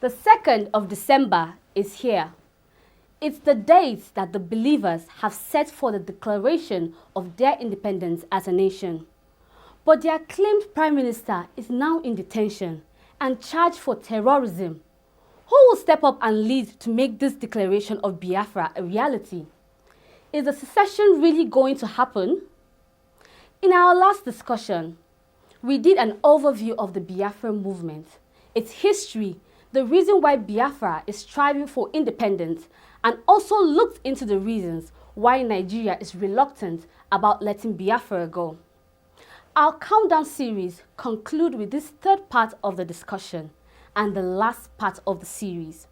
The 2nd of December is here. It's the date that the believers have set for the declaration of their independence as a nation. But their acclaimed Prime Minister is now in detention and charged for terrorism. Who will step up and lead to make this declaration of Biafra a reality? Is the secession really going to happen? In our last discussion, we did an overview of the Biafra movement, its history, the reason why Biafra is striving for independence, and also looked into the reasons why Nigeria is reluctant about letting Biafra go. Our countdown series concludes with this third part of the discussion and the last part of the series.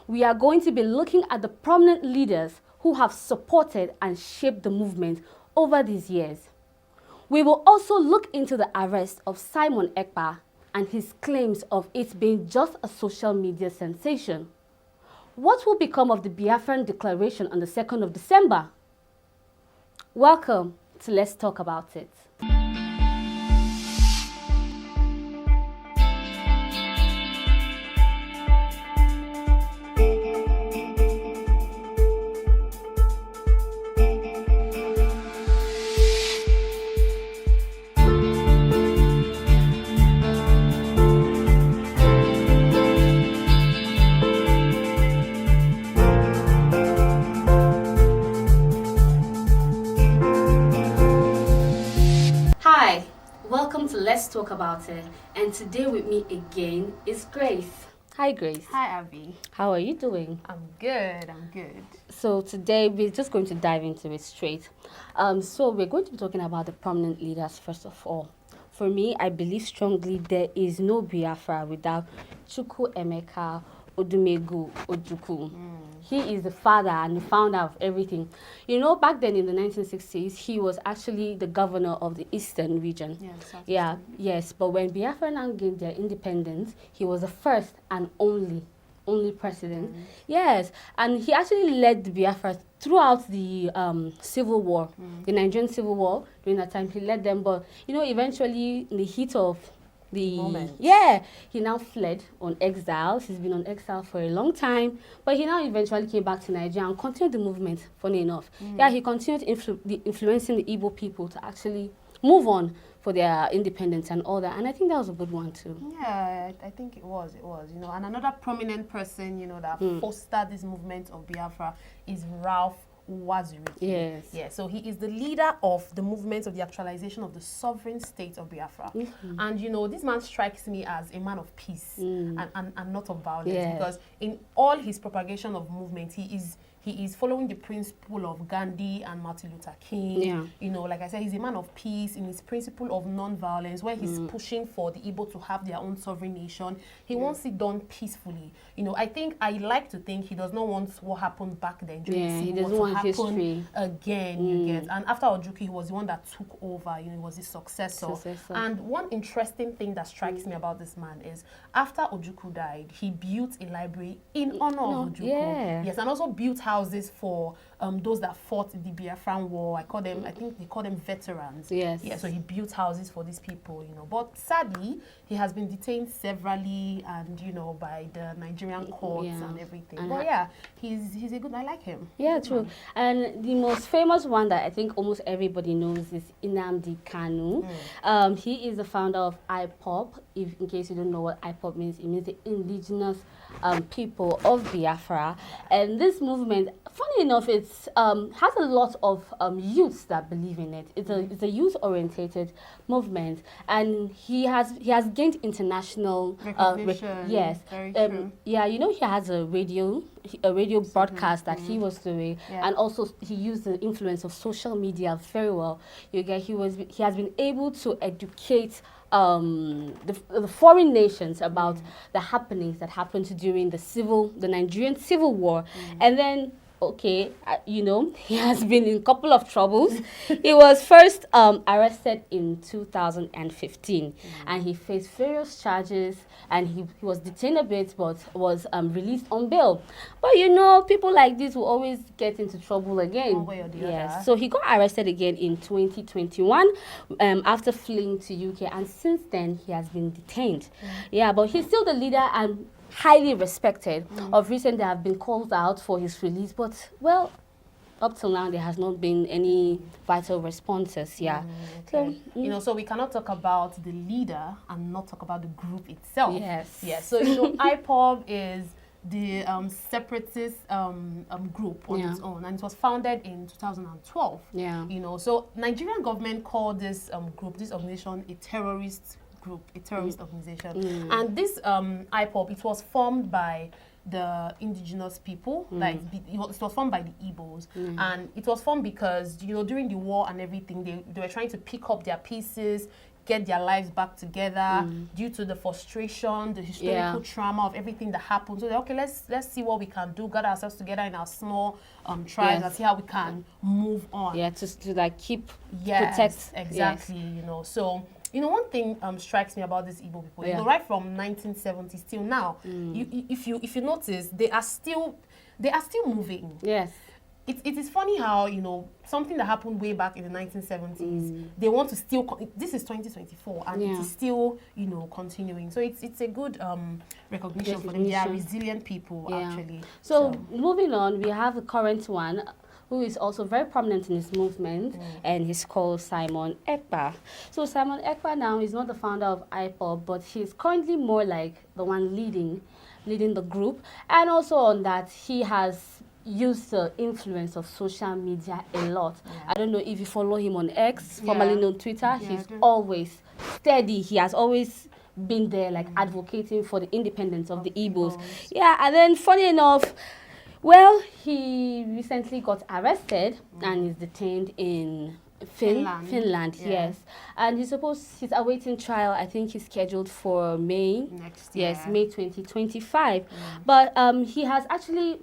We are going to be looking at the prominent leaders who have supported and shaped the movement over these years. We will also look into the arrest of Simon Ekpa and his claims of it being just a social media sensation. What will become of the Biafran declaration on the 2nd of December? Welcome to Let's Talk About It. Let's talk about it. And today with me again is Grace. Hi, Grace. Hi, Abby. How are you doing? I'm good. I'm good. So today we're just going to dive into it straight. So we're going to be talking about the prominent leaders first of all. For me, I believe strongly there is no Biafra without Chukwu Emeka Odumegu Ojukwu. He is the father and the founder of everything. You know, back then in the 1960s, he was actually the governor of the eastern region. Yes. But when Biafra now gained their independence, he was the first and only president. Yes, and he actually led the Biafra throughout the civil war, the Nigerian civil war. During that time, he led them. But you know, eventually, in the heat of the moment. Yeah, he now fled on exile. He's been on exile for a long time, but he now eventually came back to Nigeria and continued the movement, funny enough. Yeah, he continued influencing the Igbo people to actually move on for their independence and all that. And I think that was a good one too. Yeah, I think it was, you know. And another prominent person, you know, that fostered this movement of Biafra is Ralph Uwazuruike. Yes. Yeah, so he is the leader of the movement of the actualization of the sovereign state of Biafra. And, you know, this man strikes me as a man of peace and not of violence, because in all his propagation of movement, he is following the principle of Gandhi and Martin Luther King. Yeah. You know, like I said, he's a man of peace in his principle of non-violence, where he's pushing for the Igbo to have their own sovereign nation. He wants it done peacefully. You know, I like to think he does not want what happened back then during the Civil War to happen history again, you get. And after Ojukwu, he was the one that took over, you know, he was his successor. And one interesting thing that strikes me about this man is, after Ojukwu died, he built a library in honor of Ojukwu. Yes, and also built houses for those that fought the Biafran war. I think they call them veterans. Yes. Yeah, so he built houses for these people, you know. But sadly, he has been detained severally and, you know, by the Nigerian courts and everything. But yeah, he's a good, I like him. Yeah, true. And the most famous one that I think almost everybody knows is Nnamdi Kanu. He is the founder of IPOB. In case you don't know what IPOB means, it means the indigenous people of Biafra. And this movement, funny enough, it has a lot of youths that believe in it. It's a youth-orientated movement, and he has gained international recognition. Yes, very true. Yeah, you know, he has a radio broadcast that he was doing, and also he used the influence of social media very well. You get, he has been able to educate the foreign nations about the happenings that happened during the Nigerian civil war, and then okay, you know, he has been in a couple of troubles. He was first arrested in 2015, and he faced various charges, and he was detained a bit, but was released on bail. But you know, people like this will always get into trouble again. One way or the other. So he got arrested again in 2021 after fleeing to UK, and since then he has been detained. Yeah, but he's still the leader and highly respected. Of recent, there have been calls out for his release, but, well, up till now, there has not been any vital responses. Yeah. Okay. So, so we cannot talk about the leader and not talk about the group itself. Yes. Yes. So, IPOB is the separatist group on its own, and it was founded in 2012. Yeah. So Nigerian government called this group, this organization, a terrorist group, a terrorist organization. And this IPOB, it was formed by the indigenous people, like it was formed by the Igbos, and it was formed because during the war and everything, they were trying to pick up their pieces, get their lives back together due to the frustration, the historical trauma of everything that happened. So okay, let's see what we can do, gather ourselves together in our small tribes and see how we can move on. Yeah, to like keep protect. Exactly. So one thing strikes me about these Igbo people. Right from 1970s till now, if you notice, they are still moving. Yes. It is funny how, something that happened way back in the 1970s, they want to still, this is 2024, and it is still, continuing. So it's a good recognition for them. They are resilient people, actually. So moving on, we have a current one who is also very prominent in this movement, and he's called Simon Ekpa. So Simon Ekpa now is not the founder of IPOB, but he's currently more like the one leading the group. And also on that, he has used the influence of social media a lot. I don't know if you follow him on X, formerly known Twitter. He's always steady. He has always been there, like advocating for the independence of the Igbos. Yeah, and then funny enough, well, he recently got arrested and is detained in Finland, yes. And he's awaiting trial. I think he's scheduled for May. Next year. Yes, May 2025. But he has actually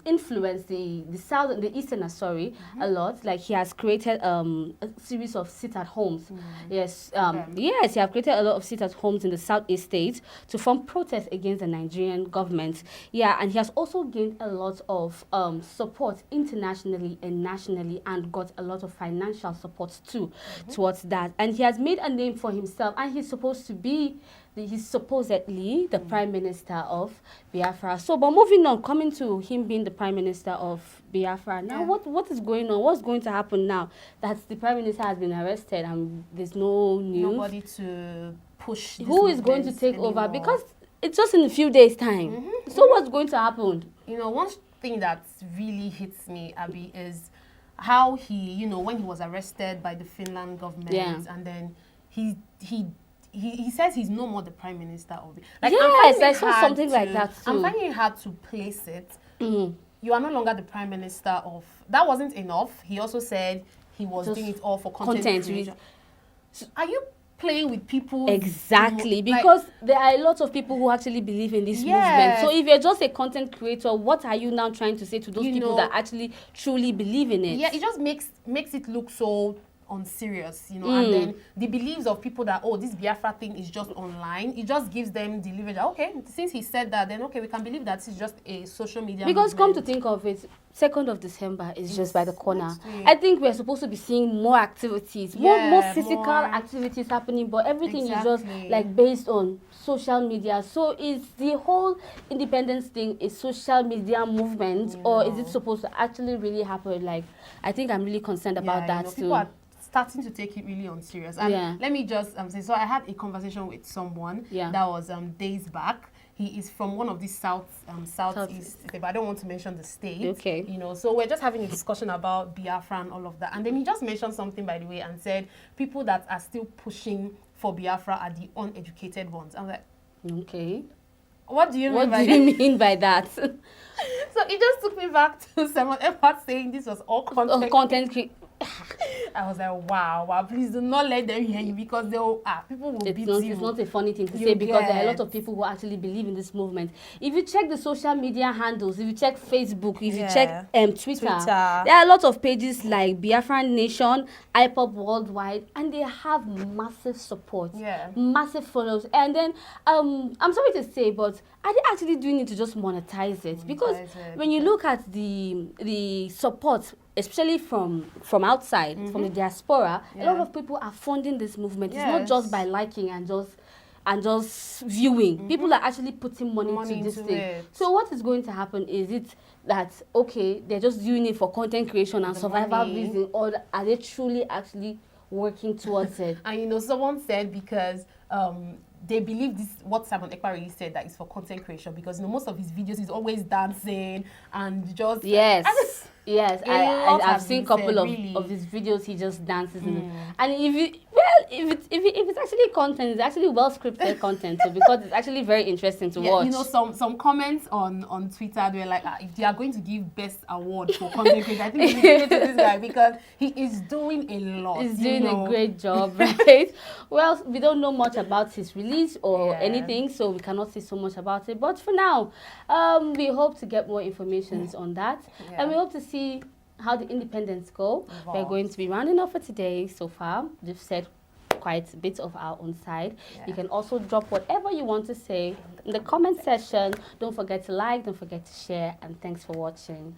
influenced the Easterners, a lot. Like he has created a series of sit-at-homes. Yes, yes, he has created a lot of sit-at-homes in the Southeast states to form protests against the Nigerian government. Yeah, and he has also gained a lot of support internationally and nationally, and got a lot of financial support too towards that. And he has made a name for himself, and he's supposedly the Prime Minister of Biafra. So, but moving on, coming to him being the Prime Minister of Biafra, now what is going on? What's going to happen now that the Prime Minister has been arrested and there's no news? Nobody to push this Who is going to take over? Because it's just in a few days' time. So what's going to happen? One thing that really hits me, Abby, is how he, when he was arrested by the Finland government, and then he says he's no more the Prime Minister of it. Like, yes, I saw something like that too. I'm finding it hard to place it. You are no longer the Prime Minister of... That wasn't enough. He also said he was doing it all for content creation. Are you playing with people? Exactly, because there are a lot of people who actually believe in this movement. So if you're just a content creator, what are you now trying to say to those people that actually truly believe in it? Yeah, it just makes it look so unserious, and then the beliefs of people that, this Biafra thing is just online, it just gives them the leverage. Okay, since he said that, then okay, we can believe that it's just a social media because movement. Come to think of it, 2nd of December is just by the corner. I think we're supposed to be seeing more activities, more physical activities happening, but everything is just like based on social media. So is the whole independence thing a social media movement, or is it supposed to actually really happen? Like, I think I'm really concerned about that too. People are starting to take it really unserious. And let me just say, so I had a conversation with someone that was days back. He is from one of these southeast, but I don't want to mention the state. Okay. So we're just having a discussion about Biafra and all of that. And then he just mentioned something, by the way, and said people that are still pushing for Biafra are the uneducated ones. I'm like, okay. What do you mean by that? So it just took me back to Simon Ekpa saying this was all content. I was like, wow, please do not let them hear you, because people will beat you. It's not a funny thing to say, because there are a lot of people who actually believe in this movement. If you check the social media handles, if you check Facebook, if you check Twitter, there are a lot of pages like Biafran Nation, IPOB Worldwide, and they have massive support, massive follows. And then, I'm sorry to say, but are they actually doing it to just monetize it? Because when you look at the support, especially from outside, from the diaspora, a lot of people are funding this movement. It's not just by liking and just and just viewing. People are actually putting money to this into thing. it. So what is going to happen is it that, okay, they're just doing it for content creation and survival reason, or are they truly actually working towards it? And you know, someone said because they believe this, what Simon Ekpa really said, that is for content creation, because you know most of his videos is always dancing and just Yes, I've seen a couple of his videos. He just dances, and if it's actually content, it's actually well scripted content. So because it's actually very interesting to watch. You know, some comments on Twitter, they were like, if they are going to give best award for content creation, I think we give it to this guy because he is doing a lot. He's doing a great job, right? Well, we don't know much about his release or anything, so we cannot say so much about it. But for now, we hope to get more information on that, and we hope to see how the independents go. We're going to be rounding off for today. So far, we've said quite a bit of our own side. You can also drop whatever you want to say in the comment section. Don't forget to like, don't forget to share, and thanks for watching.